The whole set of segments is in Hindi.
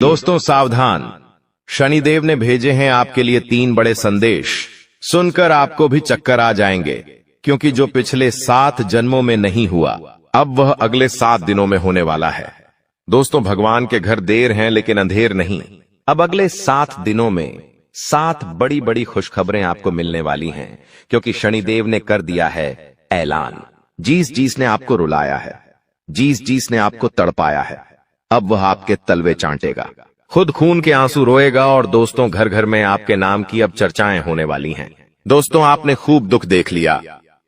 दोस्तों सावधान, शनिदेव ने भेजे हैं आपके लिए 3 बड़े संदेश। सुनकर आपको भी चक्कर आ जाएंगे, क्योंकि जो पिछले 7 जन्मों में नहीं हुआ, अब वह अगले 7 दिनों में होने वाला है। दोस्तों, भगवान के घर देर हैं लेकिन अंधेर नहीं। अब अगले 7 दिनों में 7 बड़ी बड़ी खुशखबरें आपको मिलने वाली हैं, क्योंकि शनिदेव ने कर दिया है ऐलान। जिस ने आपको रुलाया है, जिस ने आपको तड़पाया है, अब वह आपके तलवे चाटेगा, खुद खून के आंसू रोएगा। और दोस्तों, घर घर में आपके नाम की अब चर्चाएं होने वाली हैं। दोस्तों, आपने खूब दुख देख लिया,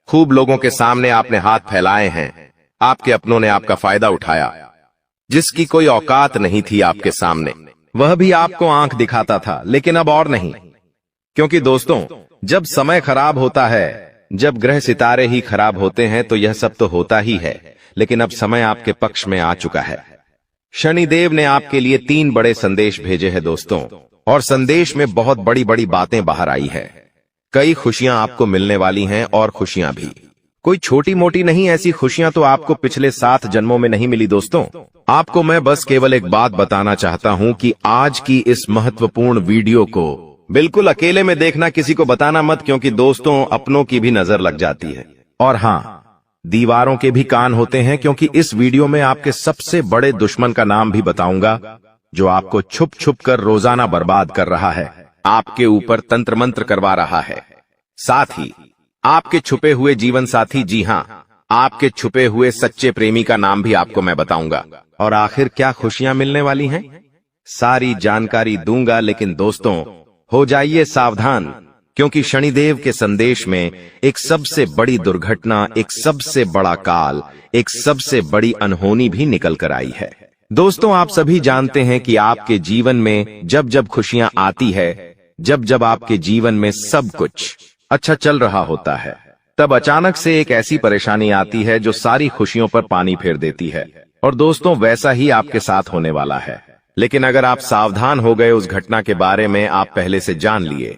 खूब लोगों के सामने आपने हाथ फैलाए हैं, आपके अपनों ने आपका फायदा उठाया। जिसकी कोई औकात नहीं थी आपके सामने, वह भी आपको आंख दिखाता था, लेकिन अब और नहीं। क्योंकि दोस्तों, जब समय खराब होता है, जब ग्रह सितारे ही खराब होते हैं, तो यह सब तो होता ही है, लेकिन अब समय आपके पक्ष में आ चुका है। शनिदेव ने आपके लिए 3 बड़े संदेश भेजे हैं दोस्तों, और संदेश में बहुत बड़ी बड़ी बातें बाहर आई है। कई खुशियां आपको मिलने वाली हैं, और खुशियां भी कोई छोटी मोटी नहीं। ऐसी खुशियां तो आपको पिछले 7 जन्मों में नहीं मिली। दोस्तों, आपको मैं बस केवल एक बात बताना चाहता हूं कि आज की इस महत्वपूर्ण वीडियो को बिल्कुल अकेले में देखना, किसी को बताना मत, क्योंकि दोस्तों अपनों की भी नजर लग जाती है। और हाँ, दीवारों के भी कान होते हैं, क्योंकि इस वीडियो में आपके सबसे बड़े दुश्मन का नाम भी बताऊंगा, जो आपको छुप छुप कर रोजाना बर्बाद कर रहा है, आपके ऊपर तंत्र मंत्र करवा रहा है। साथ ही आपके छुपे हुए जीवन साथी, जी हां, आपके छुपे हुए सच्चे प्रेमी का नाम भी आपको मैं बताऊंगा। और आखिर क्या खुशियां मिलने वाली हैं, सारी जानकारी दूंगा। लेकिन दोस्तों, हो जाइए सावधान, क्योंकि शनिदेव के संदेश में एक सबसे बड़ी दुर्घटना, एक सबसे बड़ा काल, एक सबसे बड़ी अनहोनी भी निकल कर आई है। दोस्तों, आप सभी जानते हैं कि आपके जीवन में जब जब खुशियां आती है, जब जब आपके जीवन में सब कुछ अच्छा चल रहा होता है, तब अचानक से एक ऐसी परेशानी आती है जो सारी खुशियों पर पानी फेर देती है। और दोस्तों, वैसा ही आपके साथ होने वाला है। लेकिन अगर आप सावधान हो गए, उस घटना के बारे में आप पहले से जान लिए,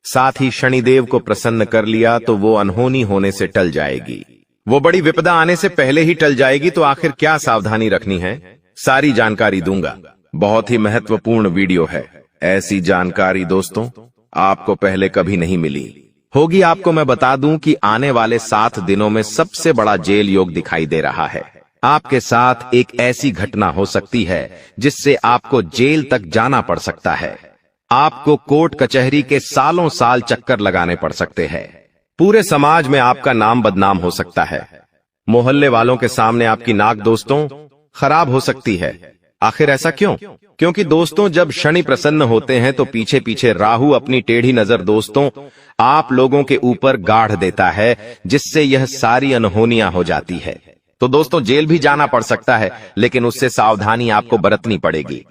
साथ ही शनिदेव को प्रसन्न कर लिया, तो वो अनहोनी होने से टल जाएगी, वो बड़ी विपदा आने से पहले ही टल जाएगी। तो आखिर क्या सावधानी रखनी है, सारी जानकारी दूंगा। बहुत ही महत्वपूर्ण वीडियो है। ऐसी जानकारी दोस्तों आपको पहले कभी नहीं मिली होगी। आपको मैं बता दूं कि आने वाले 7 दिनों में सबसे बड़ा जेल योग दिखाई दे रहा है। आपके साथ एक ऐसी घटना हो सकती है जिससे आपको जेल तक जाना पड़ सकता है। आपको कोर्ट कचहरी के सालों साल चक्कर लगाने पड़ सकते हैं। पूरे समाज में आपका नाम बदनाम हो सकता है। मोहल्ले वालों के सामने आपकी नाक दोस्तों खराब हो सकती है। आखिर ऐसा क्यों? क्योंकि दोस्तों, जब शनि प्रसन्न होते हैं तो पीछे पीछे राहु अपनी टेढ़ी नजर दोस्तों आप लोगों के ऊपर गाड़ देता है, जिससे यह सारी अनहोनियां हो जाती है। तो दोस्तों, जेल भी जाना पड़ सकता है, लेकिन उससे सावधानी आपको बरतनी पड़ेगी।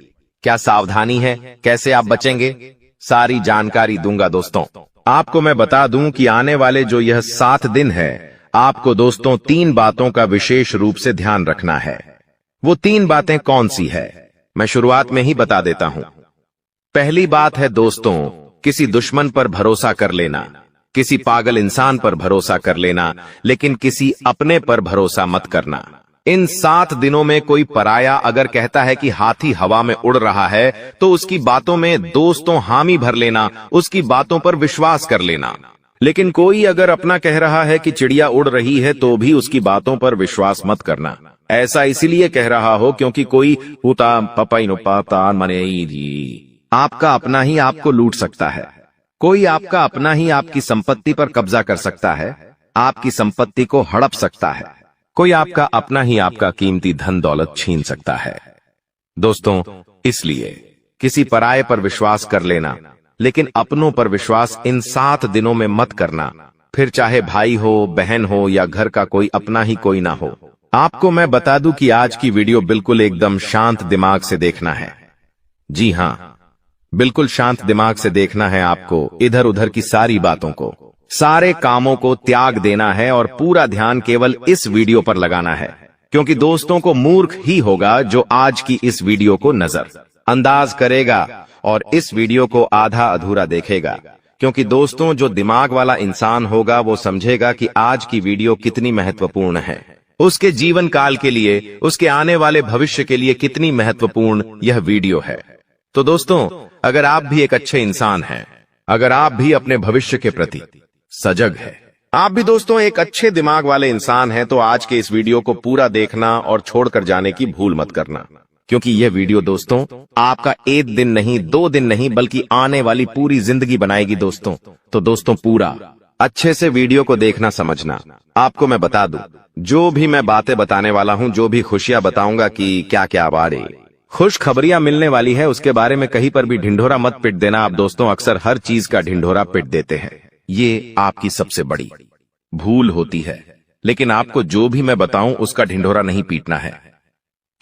क्या सावधानी है, कैसे आप बचेंगे, सारी जानकारी दूंगा। दोस्तों, आपको मैं बता दूं कि आने वाले जो यह 7 दिन है, आपको दोस्तों 3 बातों का विशेष रूप से ध्यान रखना है। वो 3 बातें कौन सी है, मैं शुरुआत में ही बता देता हूं। पहली बात है दोस्तों, किसी दुश्मन पर भरोसा कर लेना, किसी पागल इंसान पर भरोसा कर लेना, लेकिन किसी अपने पर भरोसा मत करना। इन 7 दिनों में कोई पराया अगर कहता है कि हाथी हवा में उड़ रहा है, तो उसकी बातों में दोस्तों हामी भर लेना, उसकी बातों पर विश्वास कर लेना। लेकिन कोई अगर अपना कह रहा है कि चिड़िया उड़ रही है, तो भी उसकी बातों पर विश्वास मत करना। ऐसा इसलिए कह रहा हो क्योंकि कोई उता पपाई नो पाता मने आपका अपना ही आपको लूट सकता है। कोई आपका अपना ही आपकी संपत्ति पर कब्जा कर सकता है, आपकी संपत्ति को हड़प सकता है। कोई आपका अपना ही आपका कीमती धन दौलत छीन सकता है। दोस्तों, इसलिए किसी पराये पर विश्वास कर लेना, लेकिन अपनों पर विश्वास इन 7 दिनों में मत करना। फिर चाहे भाई हो, बहन हो, या घर का कोई अपना ही कोई ना हो। आपको मैं बता दूं कि आज की वीडियो बिल्कुल एकदम शांत दिमाग से देखना है। जी हां, बिल्कुल शांत दिमाग से देखना है आपको। इधर उधर की सारी बातों को, सारे कामों को त्याग देना है और पूरा ध्यान केवल इस वीडियो पर लगाना है। क्योंकि दोस्तों को मूर्ख ही होगा जो आज की इस वीडियो को नजर अंदाज करेगा और इस वीडियो को आधा अधूरा देखेगा। क्योंकि दोस्तों, जो दिमाग वाला इंसान होगा वो समझेगा कि आज की वीडियो कितनी महत्वपूर्ण है, उसके जीवन काल के लिए, उसके आने वाले भविष्य के लिए कितनी महत्वपूर्ण यह वीडियो है। तो दोस्तों, अगर आप भी एक अच्छे इंसान हैं, अगर आप भी अपने भविष्य के प्रति सजग है, आप भी दोस्तों एक अच्छे दिमाग वाले इंसान हैं, तो आज के इस वीडियो को पूरा देखना और छोड़कर जाने की भूल मत करना, क्योंकि यह वीडियो दोस्तों आपका एक दिन नहीं, 2 दिन नहीं, बल्कि आने वाली पूरी जिंदगी बनाएगी दोस्तों। तो दोस्तों पूरा अच्छे से वीडियो को देखना, समझना। आपको मैं बता दूं, जो भी मैं बातें बताने वाला हूं, जो भी खुशियां बताऊंगा कि क्या क्या बारे खुश खबरियां मिलने वाली है, उसके बारे में कहीं पर भी ढिंढोरा मत पिट देना। आप दोस्तों अक्सर हर चीज का ढिंढोरा पिट देते हैं, ये आपकी सबसे बड़ी भूल होती है। लेकिन आपको जो भी मैं बताऊं उसका ढिंढोरा नहीं पीटना है,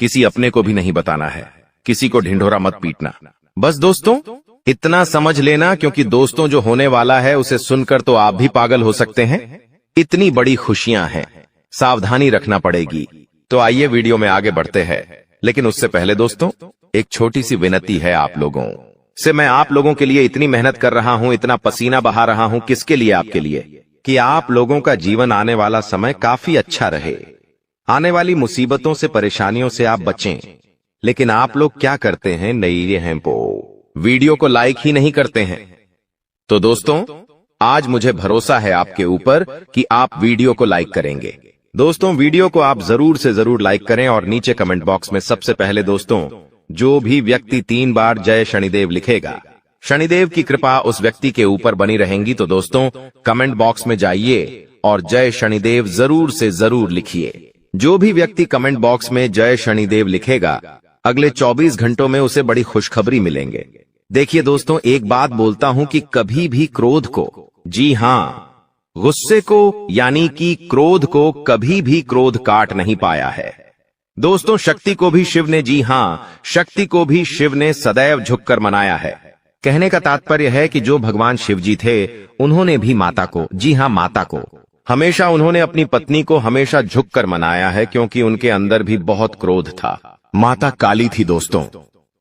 किसी अपने को भी नहीं बताना है, किसी को ढिंढोरा मत पीटना। बस दोस्तों इतना समझ लेना, क्योंकि दोस्तों जो होने वाला है उसे सुनकर तो आप भी पागल हो सकते हैं। इतनी बड़ी खुशियां हैं, सावधानी रखना पड़ेगी। तो आइए वीडियो में आगे बढ़ते हैं, लेकिन उससे पहले दोस्तों एक छोटी सी विनती है आप लोगों से। मैं आप लोगों के लिए इतनी मेहनत कर रहा हूं, इतना पसीना बहा रहा हूं, किसके लिए? आपके लिए, कि आप लोगों का जीवन आने वाला समय काफी अच्छा रहे, आने वाली मुसीबतों से, परेशानियों से आप बचें। लेकिन आप लोग क्या करते हैं? नई हैं वीडियो को लाइक ही नहीं करते हैं। तो दोस्तों आज मुझे भरोसा है आपके ऊपर कि आप वीडियो को लाइक करेंगे। दोस्तों वीडियो को आप जरूर से जरूर लाइक करें और नीचे कमेंट बॉक्स में सबसे पहले दोस्तों जो भी व्यक्ति 3 बार जय शनिदेव लिखेगा, शनिदेव की कृपा उस व्यक्ति के ऊपर बनी रहेंगी। तो दोस्तों कमेंट बॉक्स में जाइए और जय शनिदेव जरूर से जरूर लिखिए। जो भी व्यक्ति कमेंट बॉक्स में जय शनिदेव लिखेगा, अगले 24 घंटों में उसे बड़ी खुशखबरी मिलेंगे। देखिए दोस्तों, एक बात बोलता हूं कि कभी भी क्रोध को, जी हां गुस्से को, यानी कि क्रोध को, कभी भी क्रोध काट नहीं पाया है। दोस्तों शक्ति को भी शिव ने, जी हां शक्ति को भी शिव ने सदैव झुककर मनाया है। कहने का तात्पर्य है कि जो भगवान शिव जी थे, उन्होंने भी माता को, जी हां माता को, हमेशा उन्होंने अपनी पत्नी को हमेशा झुककर मनाया है, क्योंकि उनके अंदर भी बहुत क्रोध था। माता काली थी दोस्तों,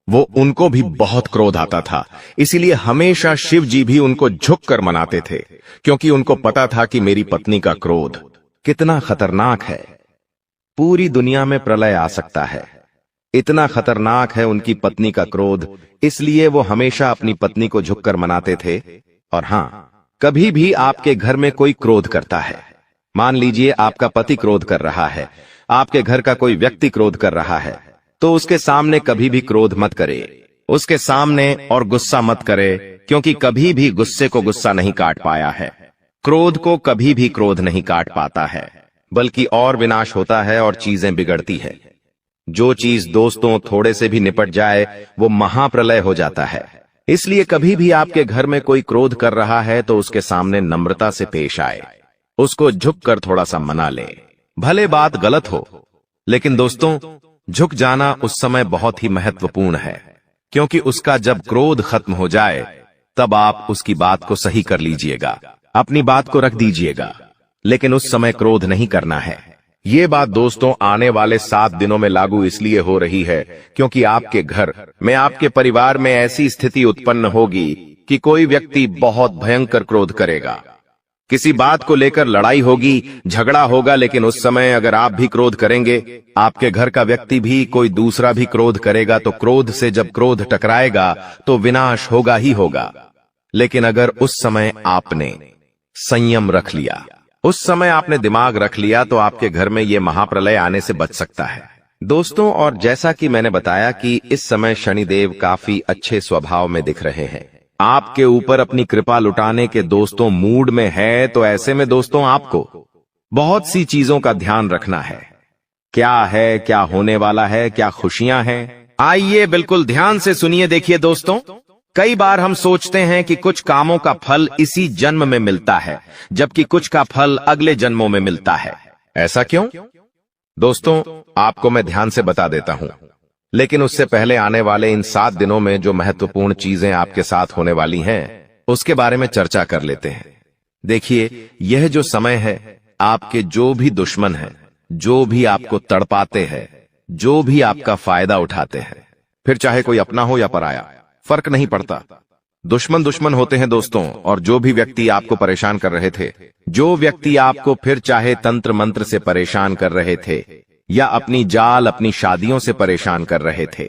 वो उनको भी बहुत क्रोध आता था, इसीलिए हमेशा शिव जी भी उनको झुककर मनाते थे, क्योंकि उनको पता था कि मेरी पत्नी का क्रोध कितना खतरनाक है, पूरी दुनिया में प्रलय आ सकता है, इतना खतरनाक है उनकी पत्नी का क्रोध। इसलिए वो हमेशा अपनी पत्नी को झुककर मनाते थे। और हां, कभी भी आपके घर में कोई क्रोध करता है, मान लीजिए आपका पति क्रोध कर रहा है, आपके घर का कोई व्यक्ति क्रोध कर रहा है, तो उसके सामने कभी भी क्रोध मत करे, उसके सामने और गुस्सा मत करे, क्योंकि कभी भी गुस्से को गुस्सा नहीं काट पाया है, क्रोध को कभी भी क्रोध नहीं काट पाता है, बल्कि और विनाश होता है और चीजें बिगड़ती है। जो चीज दोस्तों थोड़े से भी निपट जाए वो महाप्रलय हो जाता है। इसलिए कभी भी आपके घर में कोई क्रोध कर रहा है तो उसके सामने नम्रता से पेश आए, उसको झुककर थोड़ा सा मना ले। भले बात गलत हो, लेकिन दोस्तों झुक जाना उस समय बहुत ही महत्वपूर्ण है, क्योंकि उसका जब क्रोध खत्म हो जाए तब आप उसकी बात को सही कर लीजिएगा, अपनी बात को रख दीजिएगा, लेकिन उस समय क्रोध नहीं करना है। ये बात दोस्तों आने वाले 7 दिनों में लागू इसलिए हो रही है क्योंकि आपके घर में, आपके परिवार में ऐसी स्थिति उत्पन्न होगी कि कोई व्यक्ति बहुत भयंकर क्रोध करेगा, किसी बात को लेकर लड़ाई होगी, झगड़ा होगा। लेकिन उस समय अगर आप भी क्रोध करेंगे, आपके घर का व्यक्ति भी, कोई दूसरा भी क्रोध करेगा, तो क्रोध से जब क्रोध टकराएगा तो विनाश होगा ही होगा। लेकिन अगर उस समय आपने संयम रख लिया, उस समय आपने दिमाग रख लिया, तो आपके घर में ये महाप्रलय आने से बच सकता है दोस्तों। और जैसा कि मैंने बताया कि इस समय शनिदेव काफी अच्छे स्वभाव में दिख रहे हैं, आपके ऊपर अपनी कृपा लुटाने के दोस्तों मूड में है। तो ऐसे में दोस्तों आपको बहुत सी चीजों का ध्यान रखना है। क्या है, क्या होने वाला है, क्या खुशियां हैं, आइए बिल्कुल ध्यान से सुनिए। देखिए दोस्तों, कई बार हम सोचते हैं कि कुछ कामों का फल इसी जन्म में मिलता है, जबकि कुछ का फल अगले जन्मों में मिलता है। ऐसा क्यों? दोस्तों आपको मैं ध्यान से बता देता हूं, लेकिन उससे पहले आने वाले इन 7 दिनों में जो महत्वपूर्ण चीजें आपके साथ होने वाली हैं, उसके बारे में चर्चा कर लेते हैं। देखिए, यह जो समय है, आपके जो भी दुश्मन हैं, जो भी आपको तड़पाते हैं, जो भी आपका फायदा उठाते हैं, फिर चाहे कोई अपना हो या पराया, फर्क नहीं पड़ता, दुश्मन दुश्मन होते हैं दोस्तों। और जो भी व्यक्ति आपको परेशान कर रहे थे, जो व्यक्ति आपको फिर चाहे तंत्र मंत्र से परेशान कर रहे थे या अपनी जाल, अपनी शादियों से परेशान कर रहे थे,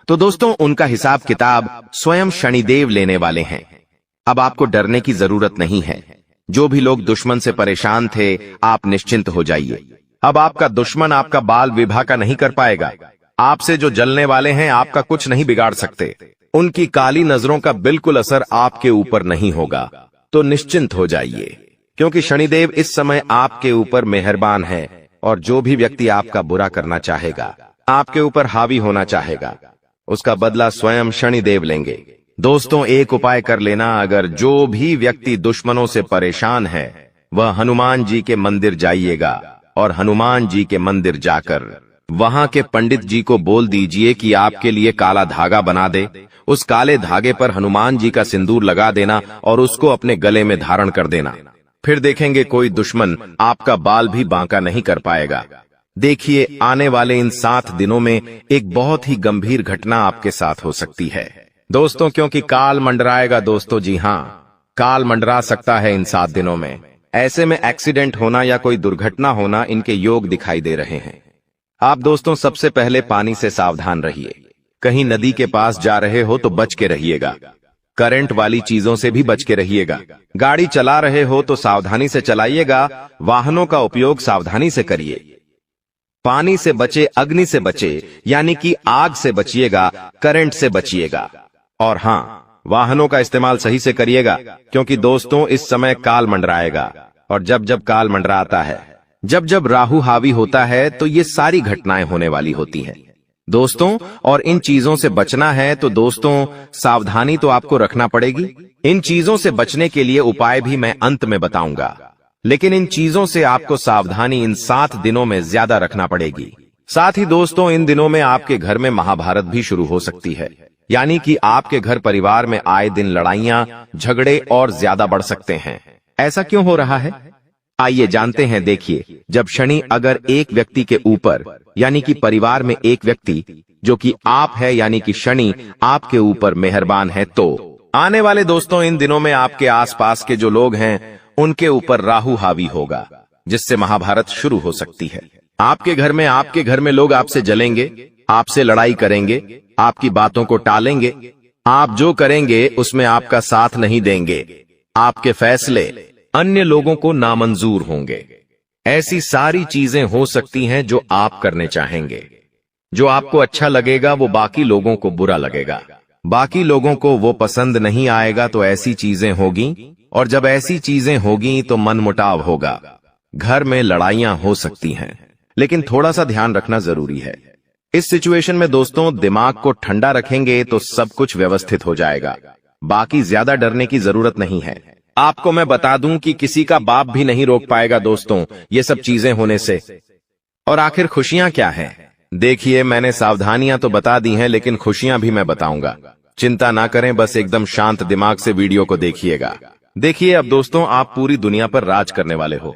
तो दोस्तों उनका हिसाब किताब स्वयं शनिदेव लेने वाले हैं। अब आपको डरने की जरूरत नहीं है। जो भी लोग दुश्मन से परेशान थे, आप निश्चिंत हो जाइए। अब आपका दुश्मन आपका बाल विवाह का नहीं कर पाएगा। आपसे जो जलने वाले हैं आपका कुछ नहीं बिगाड़ सकते। उनकी काली नजरों का बिल्कुल असर आपके ऊपर नहीं होगा। तो निश्चिंत हो जाइए, क्योंकि शनिदेव इस समय आपके ऊपर मेहरबान है और जो भी व्यक्ति आपका बुरा करना चाहेगा, आपके ऊपर हावी होना चाहेगा, उसका बदला स्वयं शनिदेव लेंगे। दोस्तों एक उपाय कर लेना, अगर जो भी व्यक्ति दुश्मनों से परेशान है वह हनुमान जी के मंदिर जाइएगा और हनुमान जी के मंदिर जाकर वहां के पंडित जी को बोल दीजिए कि आपके लिए काला धागा बना दे। उस काले धागे पर हनुमान जी का सिंदूर लगा देना और उसको अपने गले में धारण कर देना। फिर देखेंगे कोई दुश्मन आपका बाल भी बांका नहीं कर पाएगा। देखिए आने वाले इन 7 दिनों में एक बहुत ही गंभीर घटना आपके साथ हो सकती है दोस्तों, क्योंकि काल मंडराएगा दोस्तों। जी हाँ, काल मंडरा सकता है इन 7 दिनों में। ऐसे में एक्सीडेंट होना या कोई दुर्घटना होना इनके योग दिखाई दे रहे हैं। आप दोस्तों सबसे पहले पानी से सावधान रहिए। कहीं नदी के पास जा रहे हो तो बच के रहिएगा। करंट वाली चीजों से भी बच के रहिएगा। गाड़ी चला रहे हो तो सावधानी से चलाइएगा। वाहनों का उपयोग सावधानी से करिए। पानी से बचे, अग्नि से बचे, यानी कि आग से बचिएगा, करंट से बचिएगा। और हाँ, वाहनों का इस्तेमाल सही से करिएगा, क्योंकि दोस्तों इस समय काल मंडराएगा। और जब जब काल मंडराता है, जब जब राहु हावी होता है, तो ये सारी घटनाएं होने वाली होती हैं दोस्तों। और इन चीजों से बचना है तो दोस्तों सावधानी तो आपको रखना पड़ेगी। इन चीजों से बचने के लिए उपाय भी मैं अंत में बताऊंगा, लेकिन इन चीजों से आपको सावधानी इन 7 दिनों में ज्यादा रखना पड़ेगी। साथ ही दोस्तों इन दिनों में आपके घर में महाभारत भी शुरू हो सकती है, यानी कि आपके घर परिवार में आए दिन लड़ाइयां, झगड़े और ज्यादा बढ़ सकते हैं। ऐसा क्यों हो रहा है, आइए जानते हैं। देखिए, जब शनि अगर एक व्यक्ति के ऊपर, यानी कि परिवार में एक व्यक्ति जो कि आप है, यानी कि शनि आपके ऊपर मेहरबान है, तो आने वाले दोस्तों इन दिनों में आपके आसपास के जो लोग हैं उनके ऊपर राहु हावी होगा, जिससे महाभारत शुरू हो सकती है। आपके घर में लोग आपसे जलेंगे, आपसे लड़ाई करेंगे, आपकी बातों को टालेंगे। आप जो करेंगे उसमें आपका साथ नहीं देंगे। आपके फैसले अन्य लोगों को नामंजूर होंगे। ऐसी सारी चीजें हो सकती हैं जो आप करने चाहेंगे। जो आपको अच्छा लगेगा वो बाकी लोगों को बुरा लगेगा, बाकी लोगों को वो पसंद नहीं आएगा। तो ऐसी चीजें होगी, और जब ऐसी चीजें होगी तो मनमुटाव होगा, घर में लड़ाइयां हो सकती हैं। लेकिन थोड़ा सा ध्यान रखना जरूरी है। इस सिचुएशन में दोस्तों दिमाग को ठंडा रखेंगे तो सब कुछ व्यवस्थित हो जाएगा। बाकी ज्यादा डरने की जरूरत नहीं है। आपको मैं बता दूं कि किसी का बाप भी नहीं रोक पाएगा दोस्तों ये सब चीजें होने से। और आखिर खुशियां क्या हैं? देखिए, मैंने सावधानियां तो बता दी हैं, लेकिन खुशियां भी मैं बताऊंगा। चिंता ना करें, बस एकदम शांत दिमाग से वीडियो को देखिएगा। देखिए, अब दोस्तों आप पूरी दुनिया पर राज करने वाले हो।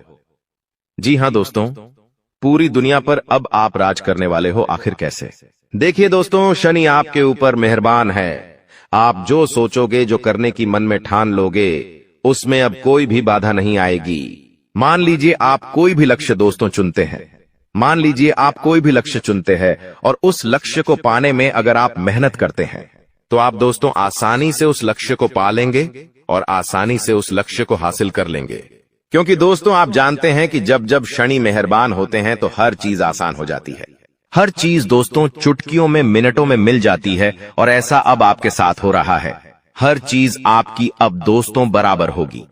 जी हां दोस्तों, पूरी दुनिया पर अब आप राज करने वाले हो। आखिर कैसे? देखिए दोस्तों, शनि आपके ऊपर मेहरबान है। आप जो सोचोगे, जो करने की मन में ठान लोगे, उसमें अब कोई भी बाधा नहीं आएगी। मान लीजिए आप कोई भी लक्ष्य दोस्तों चुनते हैं, मान लीजिए आप कोई भी लक्ष्य चुनते हैं और उस लक्ष्य को पाने में अगर आप मेहनत करते हैं तो आप दोस्तों आसानी से उस लक्ष्य को पा लेंगे और आसानी से उस लक्ष्य को हासिल कर लेंगे। क्योंकि दोस्तों आप जानते हैं कि जब जब शनि मेहरबान होते हैं तो हर चीज आसान हो जाती है। हर चीज दोस्तों चुटकियों में, मिनटों में मिल जाती है, और ऐसा अब आपके साथ हो रहा है। हर चीज आपकी अब दोस्तों बराबर होगी।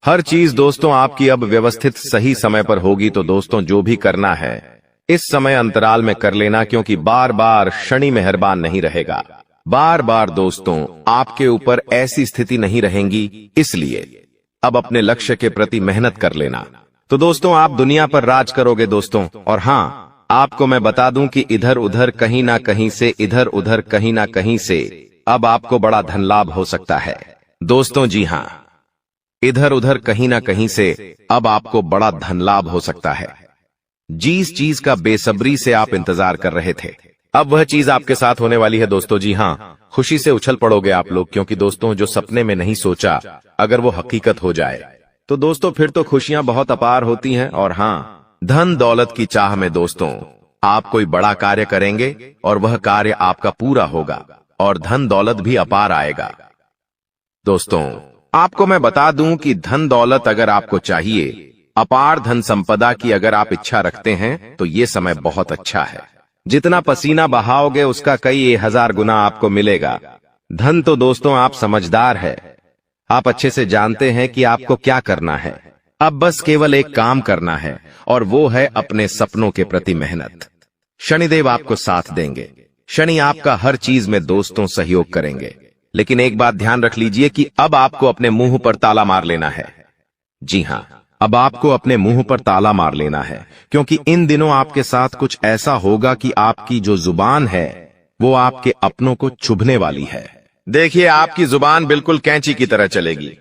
हर चीज दोस्तों आपकी अब व्यवस्थित सही समय पर होगी। तो दोस्तों जो भी करना है इस समय अंतराल में कर लेना, क्योंकि बार बार शनि मेहरबान नहीं रहेगा। बार बार दोस्तों आपके ऊपर ऐसी स्थिति नहीं रहेंगी, इसलिए अब अपने लक्ष्य के प्रति मेहनत कर लेना। तो दोस्तों आप दुनिया पर राज करोगे दोस्तों। और हाँ, आपको मैं बता दूं कि इधर उधर कहीं ना कहीं से, इधर उधर कहीं ना कहीं से अब आपको बड़ा धन लाभ हो सकता है दोस्तों। जी हाँ, इधर उधर कहीं ना कहीं से अब आपको बड़ा धन लाभ हो सकता है। जिस चीज का बेसब्री से आप इंतजार कर रहे थे, अब वह चीज आपके साथ होने वाली है दोस्तों। जी हाँ, खुशी से उछल पड़ोगे आप लोग, क्योंकि दोस्तों जो सपने में नहीं सोचा अगर वो हकीकत हो जाए तो दोस्तों फिर तो खुशियां बहुत अपार होती हैं। और हाँ, धन दौलत की चाह में दोस्तों आप कोई बड़ा कार्य करेंगे और वह कार्य आपका पूरा होगा और धन दौलत भी अपार आएगा। दोस्तों, आपको मैं बता दूं कि धन दौलत अगर आपको चाहिए, अपार धन संपदा की अगर आप इच्छा रखते हैं, तो ये समय बहुत अच्छा है। जितना पसीना बहाओगे उसका कई 1000 गुना आपको मिलेगा। धन तो दोस्तों आप समझदार है, आप अच्छे से जानते हैं कि आपको क्या करना है। अब बस केवल एक काम करना है और वो है अपने सपनों के प्रति मेहनत। शनिदेव आपको साथ देंगे। शनि आपका हर चीज में दोस्तों सहयोग करेंगे। लेकिन एक बात ध्यान रख लीजिए कि अब आपको अपने मुंह पर ताला मार लेना है। जी हां, अब आपको अपने मुंह पर ताला मार लेना है, क्योंकि इन दिनों आपके साथ कुछ ऐसा होगा कि आपकी जो जुबान है वो आपके अपनों को चुभने वाली है। देखिए, आपकी जुबान बिल्कुल कैंची की तरह चलेगी।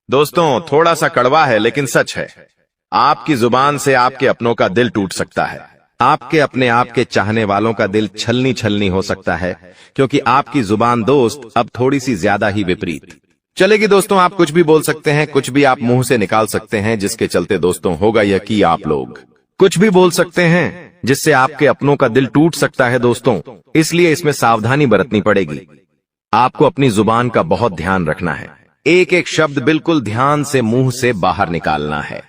दोस्तों, थोड़ा सा कड़वा है लेकिन सच है। आपकी जुबान से आपके अपनों का दिल टूट सकता है। आपके अपने आप के चाहने वालों का दिल छलनी छलनी हो सकता है, क्योंकि आपकी जुबान दोस्त अब थोड़ी सी ज्यादा ही विपरीत चलेगी। दोस्तों, आप कुछ भी बोल सकते हैं, कुछ भी आप मुंह से निकाल सकते हैं, जिसके चलते दोस्तों होगा यह कि आप लोग कुछ भी बोल सकते हैं जिससे आपके अपनों का दिल टूट सकता है दोस्तों। इसलिए इसमें सावधानी बरतनी पड़ेगी। आपको अपनी जुबान का बहुत ध्यान रखना है। एक एक शब्द बिल्कुल ध्यान से मुंह से बाहर निकालना है।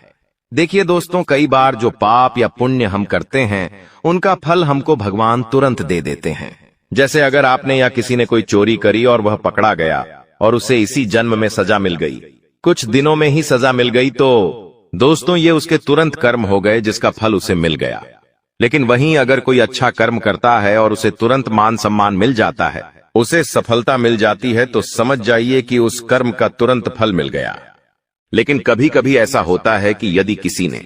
देखिए दोस्तों, कई बार जो पाप या पुण्य हम करते हैं उनका फल हमको भगवान तुरंत दे देते हैं। जैसे अगर आपने या किसी ने कोई चोरी करी और वह पकड़ा गया और उसे इसी जन्म में सजा मिल गई, कुछ दिनों में ही सजा मिल गई, तो दोस्तों ये उसके तुरंत कर्म हो गए जिसका फल उसे मिल गया। लेकिन वहीं अगर कोई अच्छा कर्म करता है और उसे तुरंत मान सम्मान मिल जाता है, उसे सफलता मिल जाती है, तो समझ जाइए कि उस कर्म का तुरंत फल मिल गया। लेकिन कभी कभी ऐसा होता है कि यदि किसी ने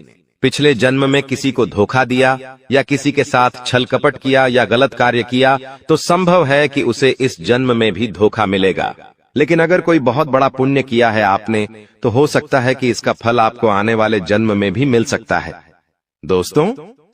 पिछले जन्म में किसी को धोखा दिया या किसी के साथ छल कपट किया या गलत कार्य किया, तो संभव है कि उसे इस जन्म में भी धोखा मिलेगा। लेकिन अगर कोई बहुत बड़ा पुण्य किया है आपने, तो हो सकता है कि इसका फल आपको आने वाले जन्म में भी मिल सकता है। दोस्तों,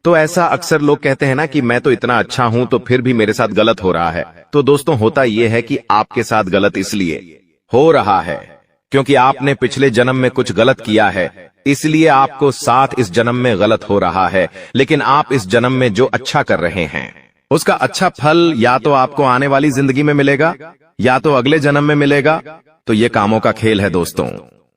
तो ऐसा अक्सर लोग कहते हैं ना कि मैं तो इतना अच्छा हूं तो फिर भी मेरे साथ गलत हो रहा है। तो दोस्तों, होता यह है कि आपके साथ गलत इसलिए हो रहा है क्योंकि आपने पिछले जन्म में कुछ गलत किया है, इसलिए आपको साथ इस जन्म में गलत हो रहा है। लेकिन आप इस जन्म में जो अच्छा कर रहे हैं उसका अच्छा फल या तो आपको आने वाली जिंदगी में मिलेगा या तो अगले जन्म में मिलेगा। तो ये कामों का खेल है दोस्तों,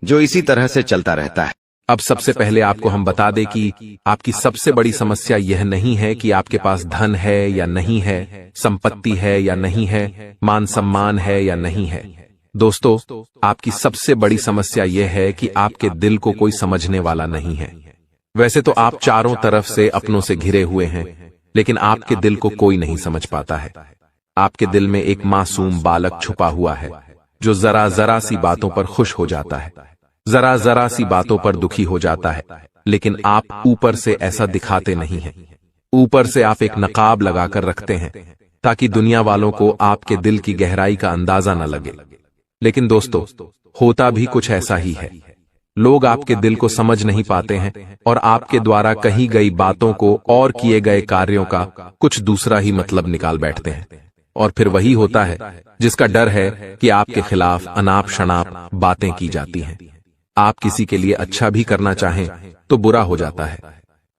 जो इसी तरह से चलता रहता है। अब सबसे पहले आपको हम बता दें कि आपकी सबसे बड़ी समस्या यह नहीं है कि आपके पास धन है या नहीं है, संपत्ति है या नहीं है, मान सम्मान है या नहीं है। दोस्तों, आपकी सबसे बड़ी समस्या यह है कि आपके दिल को कोई समझने वाला नहीं है। वैसे तो आप चारों तरफ से अपनों से घिरे हुए हैं, लेकिन आपके दिल को कोई नहीं समझ पाता है। आपके दिल में एक मासूम बालक छुपा हुआ है जो जरा जरा सी बातों पर खुश हो जाता है, जरा जरा सी बातों पर दुखी हो जाता है। लेकिन आप ऊपर से ऐसा दिखाते नहीं हैं। ऊपर से आप एक नकाब लगाकर रखते हैं ताकि दुनिया वालों को आपके दिल की गहराई का अंदाजा न लगे। लेकिन दोस्तों, होता भी कुछ ऐसा ही है। लोग आपके दिल को समझ नहीं पाते हैं और आपके द्वारा कही गई बातों को और किए गए कार्यों का कुछ दूसरा ही मतलब निकाल बैठते हैं। और फिर वही होता है जिसका डर है कि आपके खिलाफ अनाप शनाप बातें की जाती हैं। आप किसी के लिए अच्छा भी करना चाहें तो बुरा हो जाता है।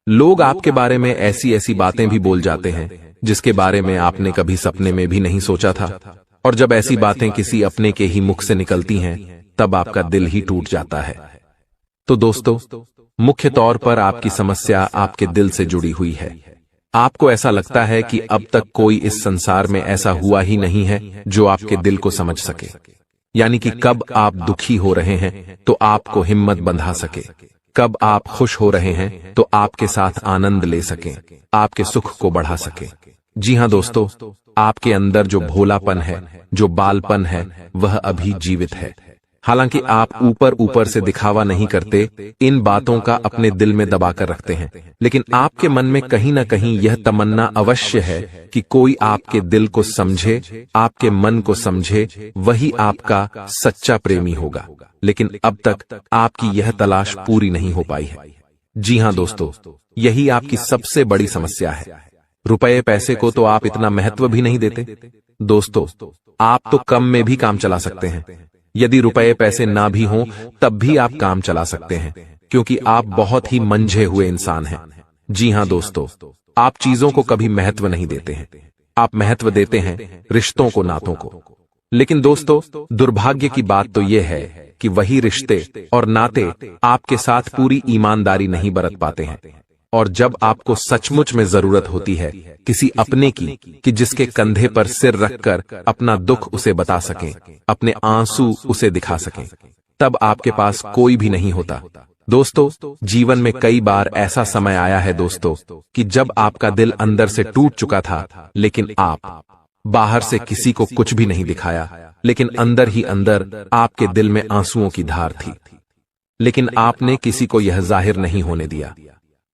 लोग आपके बारे में ऐसी ऐसी बातें भी बोल जाते हैं जिसके बारे में आपने कभी सपने में भी नहीं सोचा था। और जब ऐसी बातें किसी अपने के ही मुख से निकलती हैं, तब आपका दिल ही टूट जाता है। तो दोस्तों, मुख्य तौर पर आपकी समस्या आपके दिल से जुड़ी हुई है। आपको ऐसा लगता है कि अब तक कोई इस संसार में ऐसा हुआ ही नहीं है जो आपके दिल को समझ सके। यानी कि कब आप दुखी हो रहे हैं तो आपको हिम्मत बंधा सके, कब आप खुश हो रहे हैं तो आपके साथ आनंद ले सके, आपके सुख को बढ़ा सके। जी हां दोस्तों, आपके अंदर जो भोलापन है, जो बालपन है, वह अभी जीवित है। हालांकि आप ऊपर ऊपर से दिखावा नहीं करते, इन बातों का अपने दिल में दबाकर रखते हैं, लेकिन आपके मन में कहीं ना कहीं यह तमन्ना अवश्य है कि कोई आपके दिल को समझे, आपके मन को समझे, वही आपका सच्चा प्रेमी होगा। लेकिन अब तक आपकी यह तलाश पूरी नहीं हो पाई है। जी हां दोस्तों, यही आपकी सबसे बड़ी समस्या है। रुपए पैसे को तो आप इतना महत्व भी नहीं देते। दोस्तों, आप तो कम में भी काम चला सकते हैं। यदि रुपए पैसे ना भी हों तब भी आप काम चला सकते हैं, क्योंकि आप बहुत ही मंझे हुए इंसान हैं। जी हां दोस्तों, आप चीजों को कभी महत्व नहीं देते हैं, आप महत्व देते हैं रिश्तों को, नातों को। लेकिन दोस्तों, दुर्भाग्य की बात तो यह है कि वही रिश्ते और नाते आपके साथ पूरी ईमानदारी नहीं बरत पाते हैं। और जब आपको सचमुच में जरूरत होती है किसी अपने की, कि जिसके कंधे पर सिर रखकर अपना दुख उसे बता सकें, अपने आंसू उसे दिखा सकें, तब आपके पास कोई भी नहीं होता। दोस्तों, जीवन में कई बार ऐसा समय आया है दोस्तों कि जब आपका दिल अंदर से टूट चुका था, लेकिन आप बाहर से किसी को कुछ भी नहीं दिखाया, लेकिन अंदर ही अंदर आपके दिल में आंसुओं की धार थी। लेकिन आपने किसी को यह जाहिर नहीं होने दिया।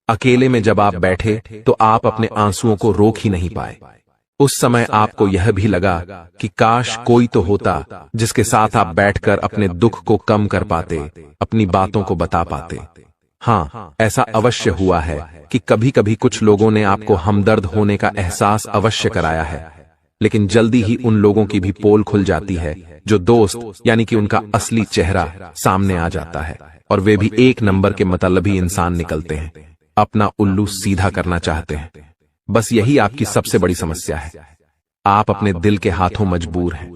अकेले में जब आप बैठे तो आप अपने आंसुओं को रोक ही नहीं पाए। उस समय आपको यह भी लगा कि काश कोई तो होता जिसके साथ आप बैठकर अपने दुख को कम कर पाते, अपनी बातों को बता पाते। हाँ, ऐसा अवश्य हुआ है कि कभी कभी कुछ लोगों ने आपको हमदर्द होने का एहसास अवश्य कराया है, लेकिन जल्दी ही उन लोगों की भी पोल खुल जाती है जो दोस्त यानी कि उनका असली चेहरा सामने आ जाता है, और वे भी एक नंबर के मतलबी इंसान निकलते हैं, अपना उल्लू सीधा करना चाहते हैं। बस यही आपकी सबसे बड़ी समस्या है, आप अपने दिल के हाथों मजबूर हैं।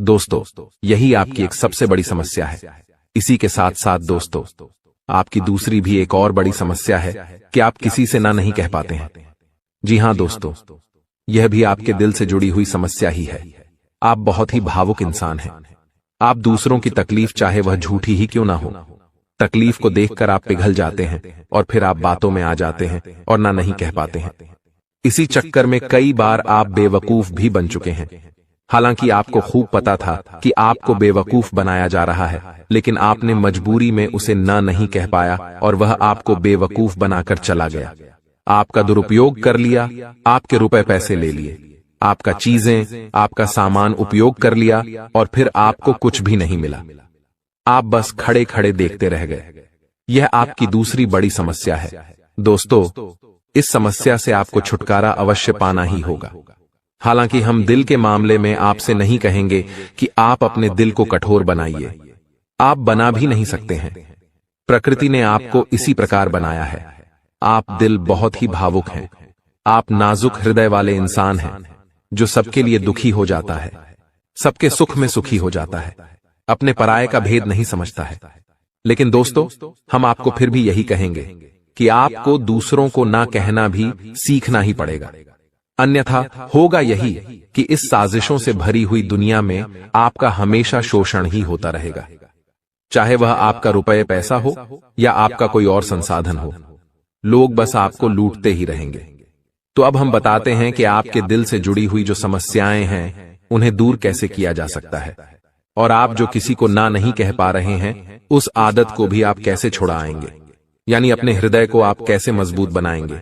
दोस्तों, यही आपकी एक सबसे बड़ी समस्या है। इसी के साथ साथ दोस्तों, आपकी दूसरी भी एक और बड़ी समस्या है कि आप किसी से ना नहीं कह पाते हैं। जी हां दोस्तों, यह भी आपके दिल से जुड़ी हुई समस्या ही है। आप बहुत ही भावुक इंसान हैं। आप दूसरों की तकलीफ चाहे वह झूठी ही क्यों ना हो, तकलीफ को देखकर आप पिघल जाते हैं और फिर आप बातों में आ जाते हैं और ना नहीं कह पाते हैं। इसी चक्कर में कई बार आप बेवकूफ भी बन चुके हैं। हालांकि आपको खूब पता था कि आपको बेवकूफ बनाया जा रहा है, लेकिन आपने मजबूरी में उसे ना नहीं कह पाया और वह आपको बेवकूफ बनाकर चला गया। आपका दुरुपयोग कर लिया, आपके रुपए पैसे ले लिए, आपका चीजें, आपका सामान उपयोग कर लिया और फिर आपको कुछ भी नहीं मिला। आप बस खड़े खड़े देखते रह गए। यह आपकी दूसरी बड़ी समस्या है। दोस्तों, इस समस्या से आपको छुटकारा अवश्य पाना ही होगा। हालांकि हम दिल के मामले में आपसे नहीं कहेंगे कि आप अपने दिल को कठोर बनाइए, आप बना भी नहीं सकते हैं। प्रकृति ने आपको इसी प्रकार बनाया है। आप दिल बहुत ही भावुक हैं, आप नाजुक हृदय वाले इंसान हैं जो सबके लिए दुखी हो जाता है, सबके सुख में सुखी हो जाता है, अपने पराये का भेद नहीं समझता है। लेकिन दोस्तों, हम आपको फिर भी यही कहेंगे कि आपको दूसरों को ना कहना भी सीखना ही पड़ेगा, अन्यथा होगा यही कि इस साजिशों से भरी हुई दुनिया में आपका हमेशा शोषण ही होता रहेगा, चाहे वह आपका रुपये पैसा हो या आपका कोई और संसाधन हो। लोग बस आपको लूटते ही रहेंगे। तो अब हम बताते हैं कि आपके दिल से जुड़ी हुई जो समस्याएं हैं उन्हें दूर कैसे किया जा सकता है, और आप जो किसी को ना नहीं कह पा रहे हैं उस आदत को भी आप कैसे छुड़ाएंगे, यानी अपने हृदय को आप कैसे मजबूत बनाएंगे।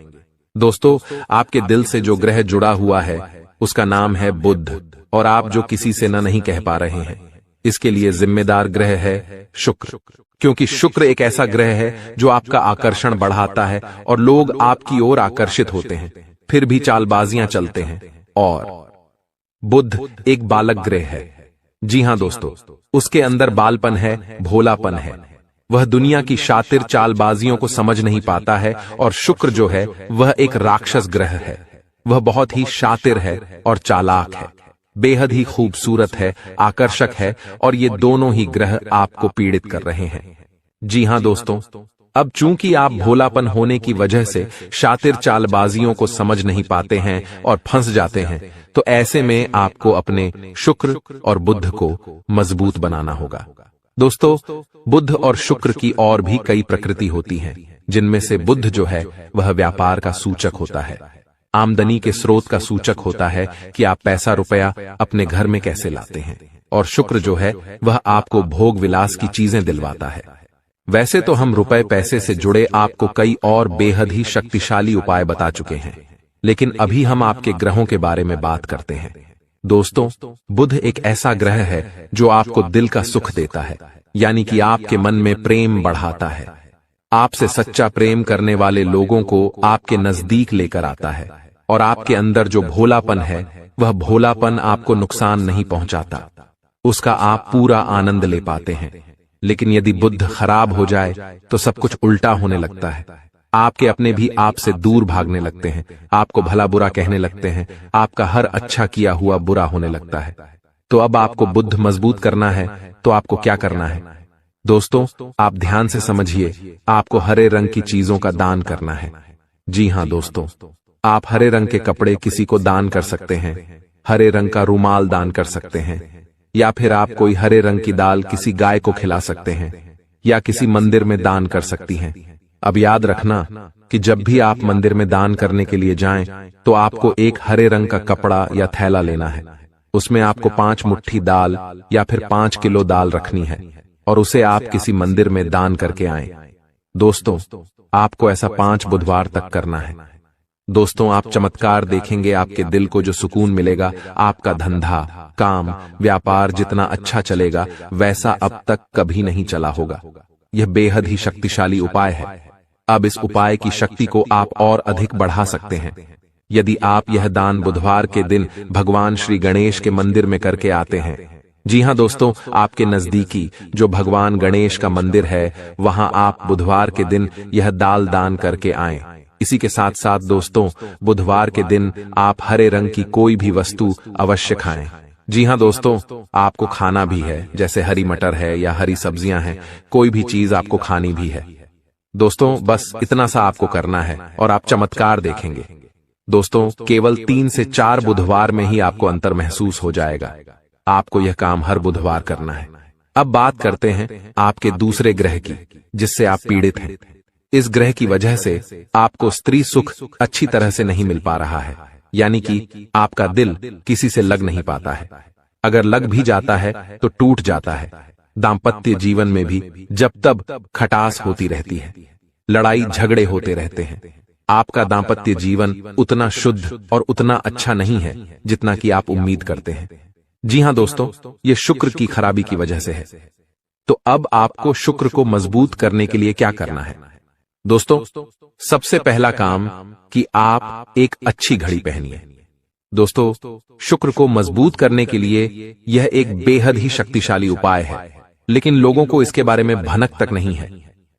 दोस्तों, आपके दिल से जो ग्रह जुड़ा हुआ है उसका नाम है बुध, और आप जो किसी से ना नहीं कह पा रहे हैं इसके लिए जिम्मेदार ग्रह है शुक्र, क्योंकि शुक्र एक ऐसा ग्रह है जो आपका आकर्षण बढ़ाता है और लोग आपकी ओर आकर्षित होते हैं, फिर भी चालबाजियां चलते हैं। और बुध एक बालक ग्रह है। जी हां दोस्तों, उसके अंदर बालपन है, भोलापन है। वह दुनिया की शातिर चालबाजियों को समझ नहीं पाता है। और शुक्र जो है वह एक राक्षस ग्रह है। वह बहुत ही शातिर है और चालाक है, बेहद ही खूबसूरत है, आकर्षक है, और ये दोनों ही ग्रह आपको पीड़ित कर रहे हैं। जी हां दोस्तों, अब चूंकि आप भोलापन होने की वजह से शातिर चालबाजियों को समझ नहीं पाते हैं और फंस जाते हैं, तो ऐसे में आपको अपने शुक्र और बुध को मजबूत बनाना होगा। दोस्तों, बुध और शुक्र की और भी कई प्रकृति होती हैं, जिनमें से बुध जो है वह व्यापार का सूचक होता है, आमदनी के स्रोत का सूचक होता है कि आप पैसा रुपया अपने घर में कैसे लाते हैं, और शुक्र जो है वह आपको भोग विलास की चीजें दिलवाता है। वैसे तो हम रुपए पैसे से जुड़े आपको कई और बेहद ही शक्तिशाली उपाय बता चुके हैं, लेकिन अभी हम आपके ग्रहों के बारे में बात करते हैं। दोस्तों, बुध एक ऐसा ग्रह है जो आपको दिल का सुख देता है, यानी कि आपके मन में प्रेम बढ़ाता है, आपसे सच्चा प्रेम करने वाले लोगों को आपके नजदीक लेकर आता है, और आपके अंदर जो भोलापन है वह भोलापन आपको नुकसान नहीं पहुंचाता, उसका आप पूरा आनंद ले पाते हैं। लेकिन यदि बुध खराब हो जाए तो सब कुछ उल्टा होने लगता है। आपके अपने भी आपसे दूर भागने लगते हैं, आपको भला बुरा कहने लगते हैं, आपका हर अच्छा किया हुआ बुरा होने लगता है। तो अब आपको बुद्ध मजबूत करना है तो आपको क्या करना है? दोस्तों, आप ध्यान से समझिए, आपको हरे रंग की चीजों का दान करना है। जी हां दोस्तों, आप हरे रंग के कपड़े किसी को दान कर सकते हैं, हरे रंग का रुमाल दान कर सकते हैं, या फिर आप कोई हरे रंग की दाल किसी गाय को खिला सकते हैं, या किसी मंदिर में दान कर सकती हैं। अब याद रखना कि जब भी आप मंदिर में दान करने के लिए जाएं, तो आपको एक हरे रंग का कपड़ा या थैला लेना है। उसमें आपको 5 मुट्ठी दाल या फिर 5 किलो दाल रखनी है और उसे आप किसी मंदिर में दान करके आएं। दोस्तों, आपको ऐसा 5 बुधवार तक करना है। दोस्तों, आप चमत्कार देखेंगे, आपके दिल को जो सुकून मिलेगा, आपका धंधा, काम, व्यापार जितना अच्छा चलेगा वैसा अब तक कभी नहीं चला होगा। यह बेहद ही शक्तिशाली उपाय है। अब इस उपाय की शक्ति को आप और अधिक बढ़ा सकते हैं यदि आप यह दान बुधवार के दिन भगवान श्री गणेश के मंदिर में करके आते हैं। जी हां दोस्तों, आपके नजदीकी जो भगवान गणेश का मंदिर है, वहां आप बुधवार के दिन यह दाल दान करके आएं। इसी के साथ साथ दोस्तों, बुधवार के दिन आप हरे रंग की कोई भी वस्तु अवश्य खाएं। जी हां दोस्तों, आपको खाना भी है, जैसे हरी मटर है या हरी सब्जियां हैं, कोई भी चीज आपको खानी भी है। दोस्तों, बस इतना सा आपको करना है और आप चमत्कार देखेंगे। दोस्तों, केवल 3 से 4 बुधवार में ही आपको अंतर महसूस हो जाएगा। आपको यह काम हर बुधवार करना है। अब बात करते हैं आपके दूसरे ग्रह की, जिससे आप पीड़ित हैं। इस ग्रह की वजह से आपको स्त्री सुख अच्छी तरह से नहीं मिल पा रहा है, यानी कि आपका दिल किसी से लग नहीं पाता है। अगर लग भी जाता है तो टूट जाता है। दाम्पत्य जीवन में भी जब तब खटास होती रहती है, लड़ाई झगड़े होते रहते हैं। आपका दाम्पत्य जीवन उतना शुद्ध और उतना अच्छा नहीं है जितना कि आप उम्मीद करते हैं। जी हां दोस्तों, ये शुक्र की खराबी की वजह से है। तो अब आपको शुक्र को मजबूत करने के लिए क्या करना है? दोस्तों, सबसे पहला काम कि आप एक अच्छी घड़ी पहनिए। दोस्तों, शुक्र को मजबूत करने के लिए यह एक बेहद ही शक्तिशाली उपाय है, लेकिन लोगों को इसके बारे में भनक तक नहीं है।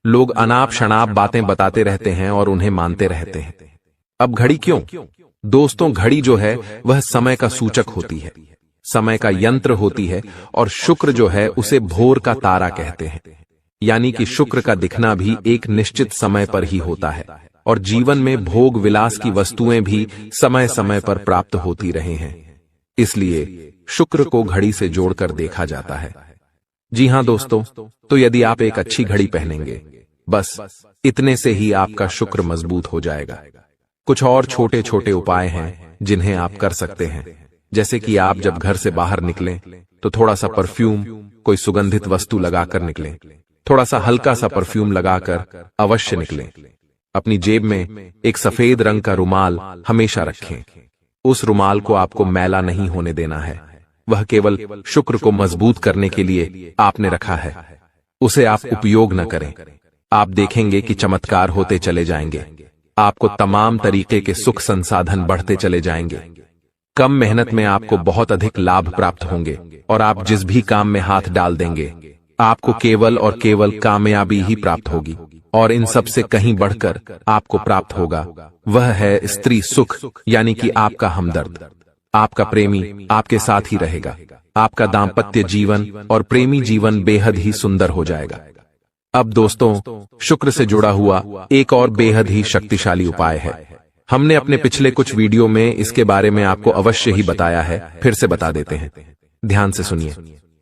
लोग अनाप शनाप बातें बताते रहते हैं और उन्हें मानते रहते हैं। अब घड़ी क्यों? दोस्तों, घड़ी जो है वह समय का सूचक होती है, समय का यंत्र होती है, और शुक्र जो है उसे भोर का तारा कहते हैं। यानी कि शुक्र का दिखना भी एक निश्चित समय पर ही होता है, और जीवन में भोग विलास की वस्तुएं भी समय समय पर प्राप्त होती रहे हैं। इसलिए शुक्र को घड़ी से जोड़कर देखा जाता है। जी हां दोस्तों, तो यदि आप एक अच्छी घड़ी पहनेंगे, बस इतने से ही आपका शुक्र मजबूत हो जाएगा। कुछ और छोटे छोटे उपाय हैं जिन्हें आप कर सकते हैं, जैसे कि आप जब घर से बाहर निकलें तो थोड़ा सा परफ्यूम, कोई सुगंधित वस्तु लगाकर निकलें। थोड़ा सा हल्का सा परफ्यूम लगाकर अवश्य निकलें। अपनी जेब में एक सफेद रंग का रुमाल हमेशा रखें। उस रुमाल को आपको मैला नहीं होने देना है। वह केवल शुक्र को मजबूत करने के लिए आपने रखा है। उसे आप उपयोग न करें। आप देखेंगे कि चमत्कार होते चले जाएंगे। आपको तमाम तरीके के सुख संसाधन बढ़ते चले जाएंगे। कम मेहनत में आपको बहुत अधिक लाभ प्राप्त होंगे, और आप जिस भी काम में हाथ डाल देंगे, आपको केवल और केवल कामयाबी ही प्राप्त होगी। और इन सब से कहीं बढ़कर आपको प्राप्त होगा, वह है स्त्री सुख, यानी कि आपका हमदर्द। आपका प्रेमी आपके साथ ही रहेगा। आपका दाम्पत्य जीवन और प्रेमी जीवन बेहद ही सुंदर हो जाएगा। अब दोस्तों, शुक्र से जुड़ा हुआ एक और बेहद ही शक्तिशाली उपाय है। हमने अपने पिछले कुछ वीडियो में इसके बारे में आपको अवश्य ही बताया है, फिर से बता देते हैं। ध्यान से सुनिए।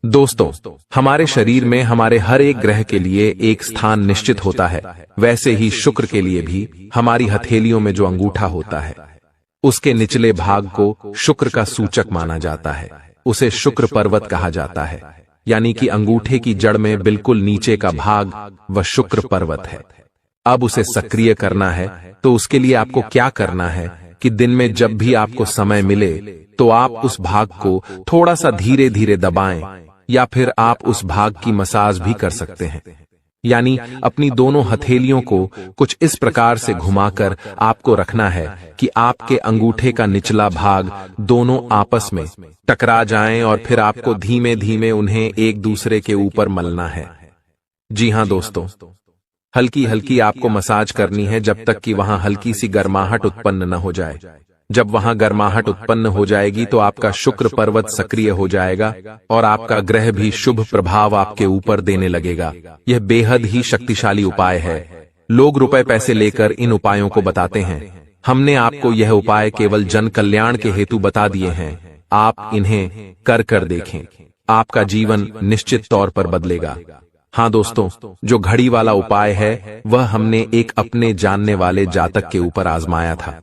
दोस्तों, हमारे शरीर में हमारे हर एक ग्रह के लिए एक स्थान निश्चित होता है। वैसे ही शुक्र के लिए भी हमारी हथेलियों में जो अंगूठा होता है, उसके निचले भाग को शुक्र का सूचक माना जाता है। उसे शुक्र पर्वत कहा जाता है, यानी कि अंगूठे की जड़ में बिल्कुल नीचे का भाग वह शुक्र पर्वत है। अब उसे सक्रिय करना है, तो उसके लिए आपको क्या करना है कि दिन में जब भी आपको समय मिले तो आप उस भाग को थोड़ा सा धीरे धीरे दबाएं, या फिर आप उस भाग की मसाज भी कर सकते हैं। यानी अपनी दोनों हथेलियों को कुछ इस प्रकार से घुमाकर आपको रखना है कि आपके अंगूठे का निचला भाग दोनों आपस में टकरा जाएं, और फिर आपको धीमे धीमे उन्हें एक दूसरे के ऊपर मलना है। जी हां दोस्तों, हल्की हल्की आपको मसाज करनी है जब तक कि वहां हल्की सी गर्माहट उत्पन्न न हो जाए। जब वहां गर्माहट उत्पन्न हो जाएगी तो आपका शुक्र पर्वत सक्रिय हो जाएगा और आपका ग्रह भी शुभ प्रभाव आपके ऊपर देने लगेगा। यह बेहद ही शक्तिशाली उपाय है। लोग रुपए पैसे लेकर इन उपायों को बताते हैं। हमने आपको यह उपाय केवल जन कल्याण के हेतु बता दिए हैं। आप इन्हें कर देखें, आपका जीवन निश्चित तौर पर बदलेगा। हाँ दोस्तों, जो घड़ी वाला उपाय है वह हमने एक अपने जानने वाले जातक के ऊपर आजमाया था।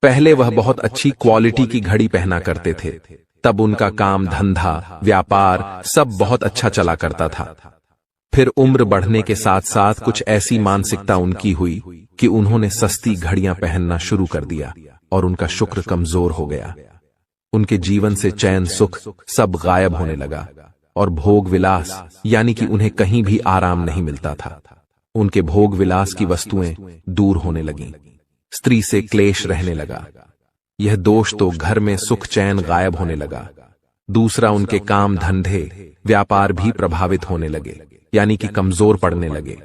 पहले वह बहुत अच्छी क्वालिटी की घड़ी पहना करते थे, तब उनका काम धंधा व्यापार सब बहुत अच्छा चला करता था। फिर उम्र बढ़ने के साथ साथ कुछ ऐसी मानसिकता उनकी हुई कि उन्होंने सस्ती घड़ियां पहनना शुरू कर दिया और उनका शुक्र कमजोर हो गया। उनके जीवन से चैन सुख सब गायब होने लगा और भोग विलास यानी कि उन्हें कहीं भी आराम नहीं मिलता था। उनके भोग विलास की वस्तुएं दूर होने लगीं। स्त्री से क्लेश रहने लगा। यह दोष तो घर में सुख चैन गायब होने लगा। दूसरा, उनके काम धंधे व्यापार भी प्रभावित होने लगे यानी कि कमजोर पड़ने लगे।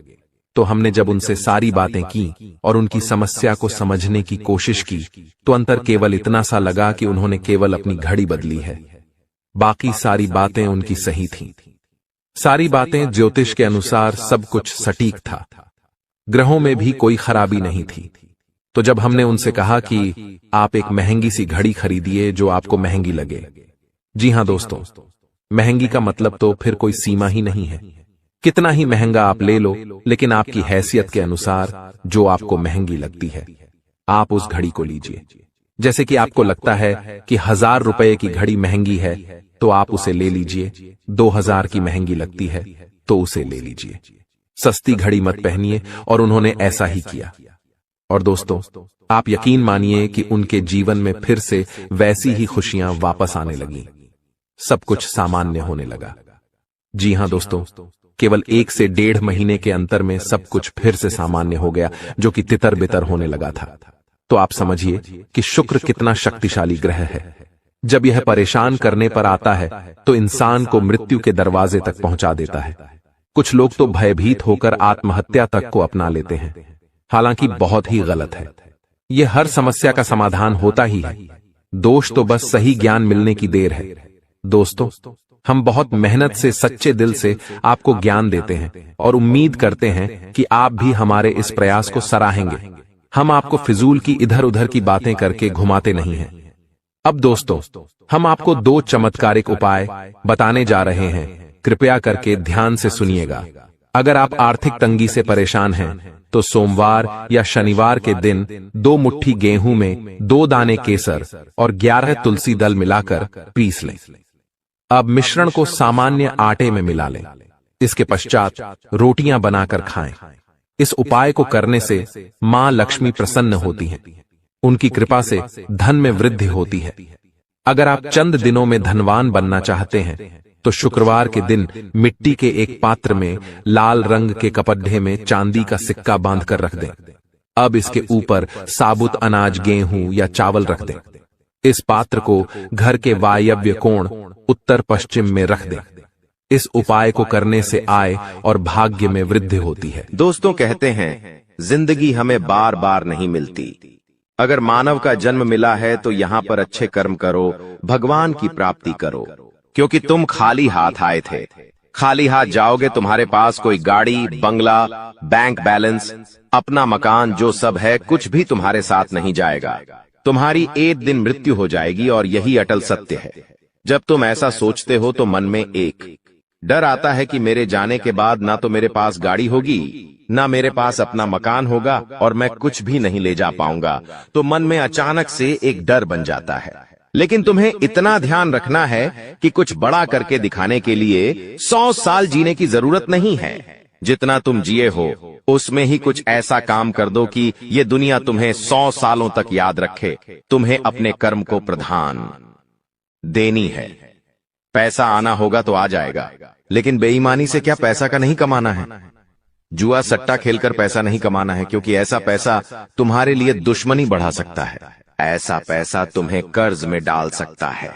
तो हमने जब उनसे सारी बातें की और उनकी समस्या को समझने की कोशिश की तो अंतर केवल इतना सा लगा कि उन्होंने केवल अपनी घड़ी बदली है, बाकी सारी बातें उनकी सही थीं। सारी बातें ज्योतिष के अनुसार सब कुछ सटीक था। ग्रहों में भी कोई खराबी नहीं थी। तो जब हमने उनसे कहा कि आप एक महंगी सी घड़ी खरीदिए जो आपको महंगी लगे। जी हां दोस्तों, महंगी का मतलब तो फिर कोई सीमा ही नहीं है। कितना ही महंगा आप ले लो, लेकिन आपकी हैसियत के अनुसार जो आपको महंगी लगती है आप उस घड़ी को लीजिए। जैसे कि आपको लगता है कि 1000 रुपए की घड़ी महंगी है तो आप उसे ले लीजिए। 2000 की महंगी लगती है तो उसे ले लीजिए। सस्ती घड़ी मत पहनिए। और उन्होंने ऐसा ही किया। और दोस्तों, आप यकीन मानिए कि उनके जीवन में फिर से वैसी ही खुशियां वापस आने लगी। सब कुछ सामान्य होने लगा। जी हां दोस्तों, केवल 1 से 1.5 महीने के अंतर में सब कुछ फिर से सामान्य हो गया, जो कि तितर बितर होने लगा था। तो आप समझिए कि शुक्र कितना शक्तिशाली ग्रह है। जब यह परेशान करने पर आता है तो इंसान को मृत्यु के दरवाजे तक पहुंचा देता है। कुछ लोग तो भयभीत होकर आत्महत्या तक को अपना लेते हैं, हालांकि बहुत ही गलत है। यह हर समस्या का समाधान होता ही है। दोष तो बस सही ज्ञान मिलने की देर है। दोस्तों, हम बहुत मेहनत से सच्चे दिल से आपको ज्ञान देते हैं और उम्मीद करते हैं कि आप भी हमारे इस प्रयास को सराहेंगे। हम आपको फिजूल की इधर उधर की बातें करके घुमाते नहीं हैं। अब दोस्तों, हम आपको 2 चमत्कारिक उपाय बताने जा रहे हैं। कृपया करके ध्यान से सुनिएगा। अगर आप आर्थिक तंगी से परेशान हैं तो सोमवार या शनिवार के दिन 2 मुट्ठी गेहूं में 2 दाने केसर और 11 तुलसी दल मिलाकर पीस लें। अब मिश्रण को सामान्य आटे में मिला लें। इसके पश्चात रोटियां बनाकर खाएं। इस उपाय को करने से मां लक्ष्मी प्रसन्न होती हैं। उनकी कृपा से धन में वृद्धि होती है। अगर आप चंद दिनों में धनवान बनना चाहते हैं तो शुक्रवार के दिन मिट्टी के एक पात्र में लाल रंग के कपड्ढे में चांदी का सिक्का बांधकर रख दें। अब इसके ऊपर साबुत अनाज गेहूं या चावल रख दें। इस पात्र को घर के वायव्य कोण उत्तर पश्चिम में रख दें। इस उपाय को करने से आय और भाग्य में वृद्धि होती है। दोस्तों, कहते हैं जिंदगी हमें बार बार नहीं मिलती। अगर मानव का जन्म मिला है तो यहाँ पर अच्छे कर्म करो, भगवान की प्राप्ति करो, क्योंकि तुम खाली हाथ आए थे। खाली हाथ जाओगे, तुम्हारे पास कोई गाड़ी, बंगला, बैंक बैलेंस, अपना मकान जो सब है कुछ भी तुम्हारे साथ नहीं जाएगा। तुम्हारी एक दिन मृत्यु हो जाएगी और यही अटल सत्य है। जब तुम ऐसा सोचते हो तो मन में एक डर आता है कि मेरे जाने के बाद ना तो मेरे पास गाड़ी होगी, ना मेरे पास अपना मकान होगा और मैं कुछ भी नहीं ले जा पाऊंगा। तो मन में अचानक से एक डर बन जाता है। लेकिन तुम्हें इतना ध्यान रखना है कि कुछ बड़ा करके दिखाने के लिए 100 साल जीने की जरूरत नहीं है। जितना तुम जिए हो उसमें ही कुछ ऐसा काम कर दो कि ये दुनिया तुम्हें 100 सालों तक याद रखे। तुम्हें अपने कर्म को प्रधान देनी है। पैसा आना होगा तो आ जाएगा, लेकिन बेईमानी से क्या पैसा का नहीं कमाना है। जुआ सट्टा खेलकर पैसा नहीं कमाना है, क्योंकि ऐसा पैसा तुम्हारे लिए दुश्मनी बढ़ा सकता है। ऐसा पैसा तुम्हें कर्ज में डाल सकता है।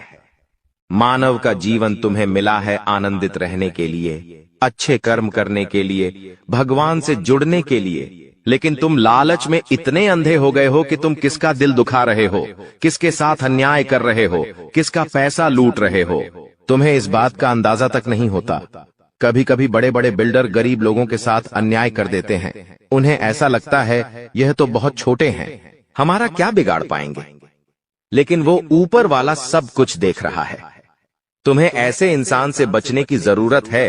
मानव का जीवन तुम्हें मिला है आनंदित रहने के लिए। अच्छे कर्म करने के लिए, भगवान से जुड़ने के लिए। लेकिन तुम लालच में इतने अंधे हो गए हो कि तुम किसका दिल दुखा रहे हो, किसके साथ अन्याय कर रहे हो, किसका पैसा लूट रहे हो, तुम्हें इस बात का अंदाजा तक नहीं होता। कभी कभी बड़े बड़े बिल्डर गरीब लोगों के साथ अन्याय कर देते हैं। उन्हें ऐसा लगता है यह तो बहुत छोटे हैं, हमारा क्या बिगाड़ पाएंगे। लेकिन वो ऊपर वाला सब कुछ देख रहा है। तुम्हें ऐसे इंसान से बचने की जरूरत है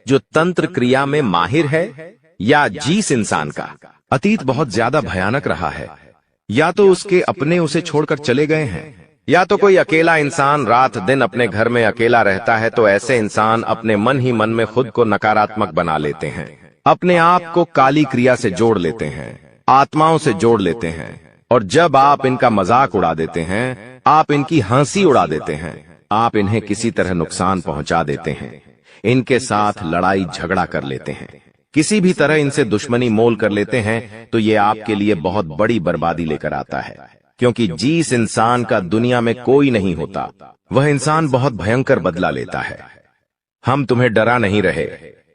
जो तंत्र क्रिया में माहिर है, या जिस इंसान का अतीत बहुत ज्यादा भयानक रहा है, या तो उसके अपने उसे छोड़कर चले गए हैं, या तो कोई अकेला इंसान रात दिन अपने घर में अकेला रहता है। तो ऐसे इंसान अपने मन ही मन में खुद को नकारात्मक बना लेते हैं, अपने आप को काली क्रिया से जोड़ लेते हैं, आत्माओं से जोड़ लेते हैं। और जब आप इनका मजाक उड़ा देते हैं, आप इनकी हंसी उड़ा देते हैं, आप इन्हें किसी तरह नुकसान पहुंचा देते हैं, इनके साथ लड़ाई झगड़ा कर लेते हैं, किसी भी तरह इनसे दुश्मनी मोल कर लेते हैं, तो ये आपके लिए बहुत बड़ी बर्बादी लेकर आता है। क्योंकि जिस इंसान का दुनिया में कोई नहीं होता, वह इंसान बहुत भयंकर बदला लेता है। हम तुम्हें डरा नहीं रहे,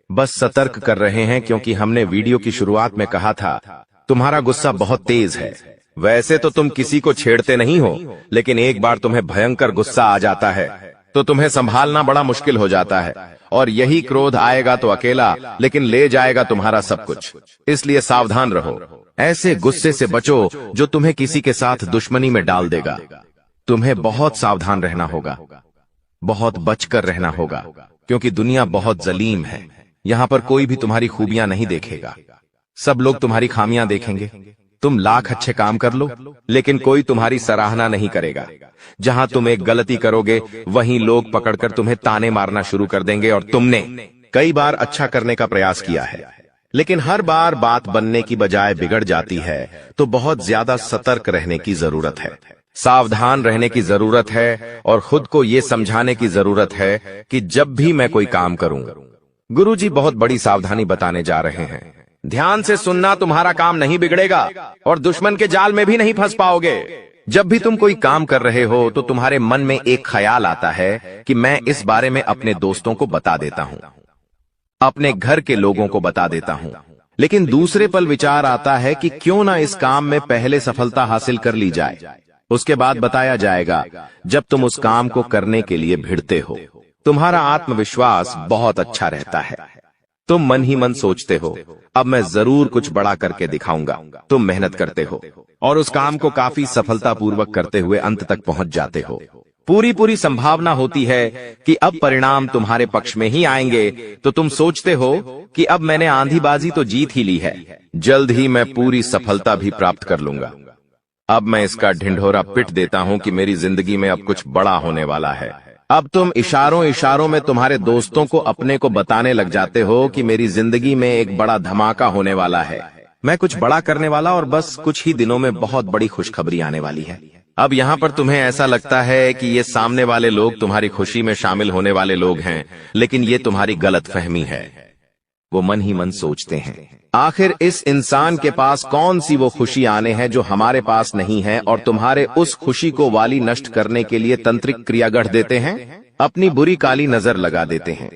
बस सतर्क कर रहे हैं, क्योंकि हमने वीडियो की शुरुआत में कहा था तुम्हारा गुस्सा बहुत तेज है। वैसे तो तुम किसी को छेड़ते नहीं हो, लेकिन एक बार तुम्हें भयंकर गुस्सा आ जाता है तो तुम्हें संभालना बड़ा मुश्किल हो जाता है। और यही क्रोध आएगा तो अकेला, लेकिन ले जाएगा तुम्हारा सब कुछ। इसलिए सावधान रहो, ऐसे गुस्से से बचो जो तुम्हें किसी के साथ दुश्मनी में डाल देगा। तुम्हें बहुत सावधान रहना होगा, बहुत बचकर रहना होगा, क्योंकि दुनिया बहुत जलीम है। यहां पर कोई भी तुम्हारी खूबियां नहीं देखेगा, सब लोग तुम्हारी खामियां देखेंगे। तुम लाख अच्छे काम कर लो, लेकिन कोई तुम्हारी सराहना नहीं करेगा। जहां तुम एक गलती करोगे, वहीं लोग पकड़कर तुम्हें ताने मारना शुरू कर देंगे। और तुमने कई बार अच्छा करने का प्रयास किया है, लेकिन हर बार बात बनने की बजाय बिगड़ जाती है। तो बहुत ज्यादा सतर्क रहने की जरूरत है, सावधान रहने की जरूरत है, और खुद को ये समझाने की जरूरत है कि जब भी मैं कोई काम करूं, गुरुजी बहुत बड़ी सावधानी बताने जा रहे हैं। ध्यान से सुनना, तुम्हारा काम नहीं बिगड़ेगा और दुश्मन के जाल में भी नहीं फंस पाओगे। जब भी तुम कोई काम कर रहे हो तो तुम्हारे मन में एक ख्याल आता है कि मैं इस बारे में अपने दोस्तों को बता देता हूं, अपने घर के लोगों को बता देता हूं। लेकिन दूसरे पल विचार आता है कि क्यों ना इस काम में पहले सफलता हासिल कर ली जाए, उसके बाद बताया जाएगा। जब तुम उस काम को करने के लिए भिड़ते हो, तुम्हारा आत्मविश्वास बहुत अच्छा रहता है। तुम मन ही मन सोचते हो, अब मैं जरूर कुछ बड़ा करके दिखाऊंगा। तुम मेहनत करते हो और उस काम को काफी सफलतापूर्वक करते हुए अंत तक पहुंच जाते हो। पूरी संभावना होती है कि अब परिणाम तुम्हारे पक्ष में ही आएंगे। तो तुम सोचते हो कि अब मैंने आंधीबाजी तो जीत ही ली है, जल्द ही मैं पूरी सफलता भी प्राप्त कर लूंगा। अब मैं इसका ढिंढोरा पिट देता हूं कि मेरी जिंदगी में अब कुछ बड़ा होने वाला है। अब तुम इशारों में तुम्हारे दोस्तों को अपने को बताने लग जाते हो कि मेरी जिंदगी में एक बड़ा धमाका होने वाला है, मैं कुछ बड़ा करने वाला, और बस कुछ ही दिनों में बहुत बड़ी खुशखबरी आने वाली है। अब यहाँ पर तुम्हें ऐसा लगता है कि ये सामने वाले लोग तुम्हारी खुशी में शामिल होने वाले लोग हैं, लेकिन ये तुम्हारी गलतफहमी है। वो मन ही मन सोचते हैं, आखिर इस इंसान के पास कौन सी वो खुशी आने हैं जो हमारे पास नहीं है, और तुम्हारे उस खुशी को वाली नष्ट करने के लिए तंत्रिक क्रिया गढ़ देते हैं, अपनी बुरी काली नजर लगा देते हैं।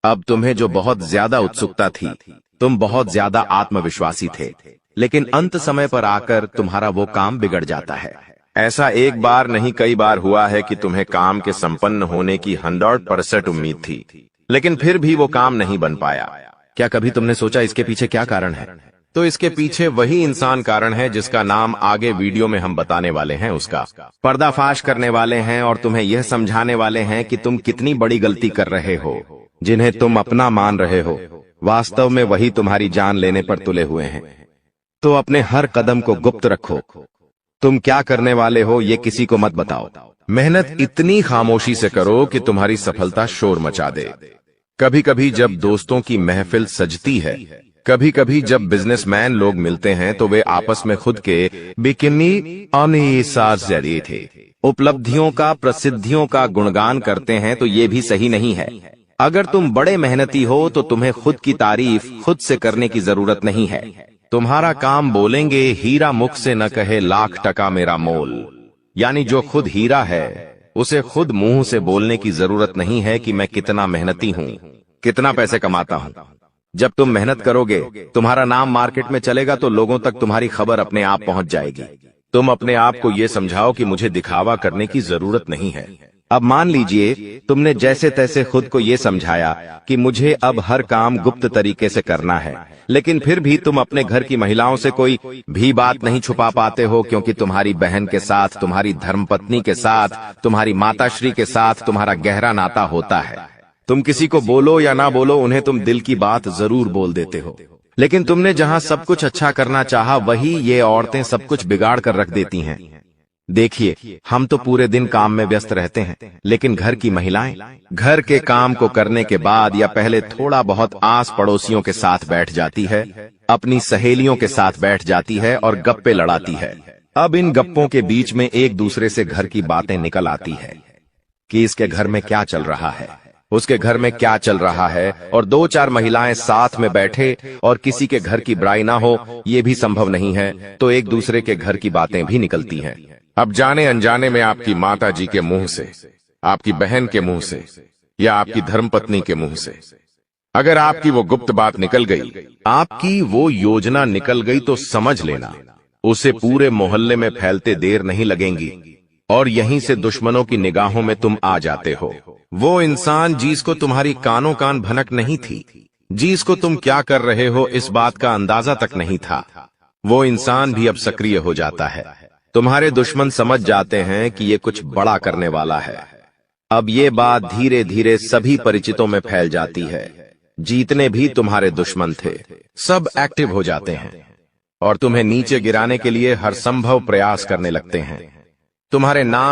अब तुम्हें जो बहुत ज्यादा उत्सुकता थी, तुम बहुत ज्यादा आत्मविश्वासी थे, लेकिन अंत समय पर आकर तुम्हारा वो काम बिगड़ जाता है। ऐसा एक बार नहीं कई बार हुआ है कि तुम्हें काम के संपन्न होने की 100% उम्मीद थी, लेकिन फिर भी वो काम नहीं बन पाया। क्या कभी तुमने सोचा इसके पीछे क्या कारण है? तो इसके पीछे वही इंसान कारण है जिसका नाम आगे वीडियो में हम बताने वाले हैं। उसका पर्दाफाश करने वाले हैं और तुम्हें यह समझाने वाले हैं कि तुम कितनी बड़ी गलती कर रहे हो। जिन्हें तुम अपना मान रहे हो, वास्तव में वही तुम्हारी जान लेने पर तुले हुए हैं। तो अपने हर कदम को गुप्त रखो। तुम क्या करने वाले हो ये किसी को मत बताओ। मेहनत इतनी खामोशी से करो कि तुम्हारी सफलता शोर मचा दे। कभी कभी जब दोस्तों की महफिल सजती है, कभी कभी जब बिजनेसमैन लोग मिलते हैं, तो वे आपस में खुद के बिकिनी जरिए थे उपलब्धियों का, प्रसिद्धियों का गुणगान करते हैं। तो ये भी सही नहीं है। अगर तुम बड़े मेहनती हो तो तुम्हें खुद की तारीफ खुद से करने की जरूरत नहीं है। तुम्हारा काम बोलेंगे, हीरा मुख से न कहे लाख टका मेरा मोल। यानी जो खुद हीरा है उसे खुद मुंह से बोलने की जरूरत नहीं है कि मैं कितना मेहनती हूं। कितना पैसे कमाता हूँ। जब तुम मेहनत करोगे, तुम्हारा नाम मार्केट में चलेगा तो लोगों तक तुम्हारी खबर अपने आप पहुंच जाएगी। तुम अपने आप को ये समझाओ कि मुझे दिखावा करने की जरूरत नहीं है। अब मान लीजिए तुमने जैसे तैसे खुद को ये समझाया कि मुझे अब हर काम गुप्त तरीके से करना है, लेकिन फिर भी तुम अपने घर की महिलाओं से कोई भी बात नहीं छुपा पाते हो, क्योंकि तुम्हारी बहन के साथ, तुम्हारी धर्मपत्नी के साथ, तुम्हारी माताश्री के साथ तुम्हारा गहरा नाता होता है। तुम किसी को बोलो या ना बोलो, उन्हें तुम दिल की बात जरूर बोल देते हो। लेकिन तुमने जहां सब कुछ अच्छा करना चाहा, वही ये औरतें सब कुछ बिगाड़ कर रख देती हैं। देखिए, हम तो पूरे दिन काम में व्यस्त रहते हैं, लेकिन घर की महिलाएं घर के काम को करने के बाद या पहले थोड़ा बहुत आस पड़ोसियों के साथ बैठ जाती है, अपनी सहेलियों के साथ बैठ जाती है और गप्पे लड़ाती है। अब इन गप्पों के बीच में एक दूसरे से घर की बातें निकल आती है कि इसके घर में क्या चल रहा है, उसके घर में क्या चल रहा है, और 2-4 महिलाएं साथ में बैठे और किसी के घर की बुराई ना हो, ये भी संभव नहीं है, तो एक दूसरे के घर की बातें भी निकलती हैं। अब जाने अनजाने में आपकी माता जी के मुंह से, आपकी बहन के मुंह से या आपकी धर्मपत्नी के मुंह से अगर आपकी वो गुप्त बात निकल गई, आपकी वो योजना निकल गई, तो समझ लेना उसे पूरे मोहल्ले में फैलते देर नहीं लगेंगी और यहीं से दुश्मनों की निगाहों में तुम आ जाते हो। वो इंसान जिसको तुम्हारी कानों कान भनक नहीं थी, जिसको तुम क्या कर रहे हो इस बात का अंदाजा तक नहीं था, वो इंसान भी अब सक्रिय हो जाता है। तुम्हारे दुश्मन समझ जाते हैं कि ये कुछ बड़ा करने वाला है। अब ये बात धीरे धीरे सभी परिचितों में फैल जाती है। जितने भी तुम्हारे दुश्मन थे, सब एक्टिव हो जाते हैं और तुम्हें नीचे गिराने के लिए हर संभव प्रयास करने लगते हैं। तुम्हारे नाम